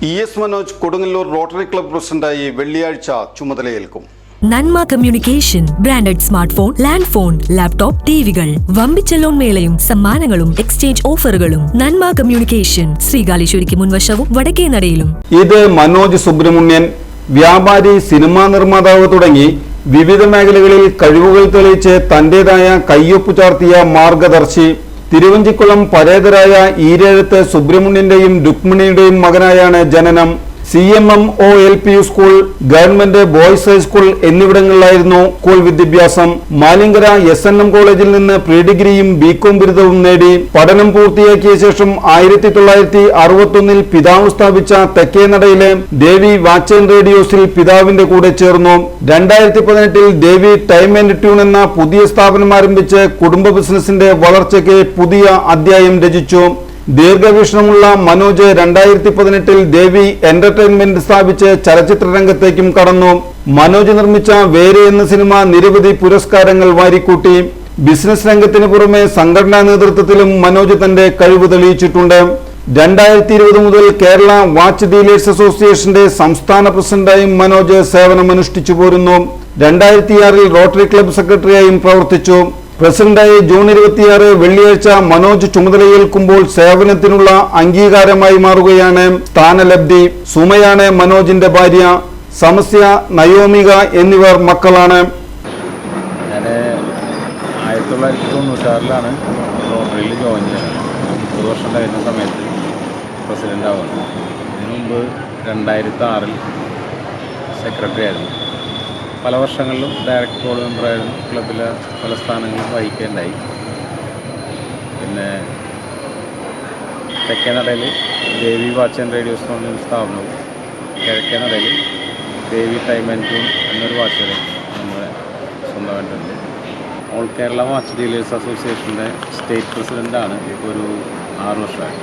ES Manoj Kodungallur rotary club പ്രസിഡന്റായി വെള്ളിയാഴ്ച ചുമതലയേൽക്കും. Nanma communication branded smart phone, land phone, laptop, ടിവികൾ, വമ്പിച്ച ലോൺ മേളയും സമ്മാനങ്ങളും എക്സ്ചേഞ്ച് ഓഫറുകളും. നന്മ കമ്മ്യൂണിക്കേഷൻ, ശ്രീകാലേശ്വരിക്ക് മുൻവശവും വടക്കേനടയിലും. ഇത് മനോജ് സുബ്രഹ്മണ്യൻ, വ്യാപാരി, സിനിമാ നിർമ്മാതാവ് തുടങ്ങി വിവിധ മേഖലകളിൽ കഴിവുകൾ തെളിയിച്ച് തന്റേതായ കയ്യൊപ്പ് ചാർത്തിയ മാർഗദർശി. തിരുവഞ്ചിക്കുളം പരേതരായ ഈരേഴത്ത് സുബ്രഹ്മണ്യന്റെയും രുക്മിണിയുടെയും മകനായാണ് ജനനം. CMMOLP school, government boys high school എന്നിവിടങ്ങളിലായിരുന്നു സ്കൂൾ വിദ്യാഭ്യാസം. മാലിങ്കര SNM കോളേജിൽ നിന്ന് പ്രീഡിഗ്രിയും BCom ബിരുദവും നേടി. പഠനം പൂർത്തിയാക്കിയ ശേഷം 1961 പിതാവ് സ്ഥാപിച്ച തെക്കേനടയിലെ ദേവി വാച്ച് ആൻഡ് റേഡിയോസിൽ പിതാവിന്റെ കൂടെ ചേർന്നു. 2018 ദേവി ടൈം ആൻഡ് ട്യൂൺ എന്ന പുതിയ സ്ഥാപനം ആരംഭിച്ച് കുടുംബ ബിസിനസിന്റെ വളർച്ചയ്ക്ക് പുതിയ അധ്യായം രചിച്ചു. ദീർഘവീക്ഷണമുള്ള മനോജ് 2018 ദേവി എന്റർടൈൻമെന്റ് സ്ഥാപിച്ച് ചലച്ചിത്ര രംഗത്തേക്കും കടന്നു. മനോജ് നിർമ്മിച്ച വേര് എന്ന സിനിമ നിരവധി പുരസ്കാരങ്ങൾ വാരിക്കൂട്ടി. ബിസിനസ് രംഗത്തിന് പുറമെ സംഘടനാ നേതൃത്വത്തിലും മനോജ് തന്റെ കഴിവ് തെളിയിച്ചിട്ടുണ്ട്. 2020 മുതൽ കേരള വാച്ച് ഡീലേഴ്സ് അസോസിയേഷന്റെ സംസ്ഥാന പ്രസിഡന്റായും മനോജ് സേവനമനുഷ്ഠിച്ചു പോരുന്നു. 2006 റോട്ടറി ക്ലബ് സെക്രട്ടറിയായും പ്രവർത്തിച്ചു. പ്രസിഡന്റായി ജൂൺ 26 വെള്ളിയാഴ്ച മനോജ് ചുമതലയേൽക്കുമ്പോൾ സേവനത്തിനുള്ള അംഗീകാരമായി മാറുകയാണ് സ്ഥാനലബ്ധി. സുമയാണ് മനോജിന്റെ ഭാര്യ. സമസ്യ, നയോമിക എന്നിവർ മക്കളാണ്. ഞാൻ 1996 റോട്ടറിയിൽ ജോയിൻ ചെയ്തത്. 30 വർഷം കഴിഞ്ഞ സമയത്ത് പ്രസിഡന്റ് ആവുന്നു. ഇതിനു മുമ്പ് 2006 സെക്രട്ടറി ആയിരുന്നു. പല വർഷങ്ങളിലും ഡയറക്ടർ ബോർഡ് മെമ്പറായിരുന്നു. ക്ലബിലെ പല സ്ഥാനങ്ങളും വഹിക്കേണ്ടായി. പിന്നെ തെക്കേനടയിൽ ദേവി വാച്ച് ആൻഡ് റേഡിയോസ് എന്ന് പറഞ്ഞൊരു സ്ഥാപനവും, കിഴക്കേനടയിൽ ദേവി ടൈം ആൻഡ് ട്യൂൺ എന്നൊരു വാച്ച് കടയും നമ്മുടെ സ്വന്തമായിട്ടുണ്ട്. ഓൾ കേരള വാച്ച് ഡീലേഴ്സ് അസോസിയേഷൻ്റെ സ്റ്റേറ്റ് പ്രസിഡൻ്റാണ് ഇപ്പോൾ ഒരു 6 വർഷമായി.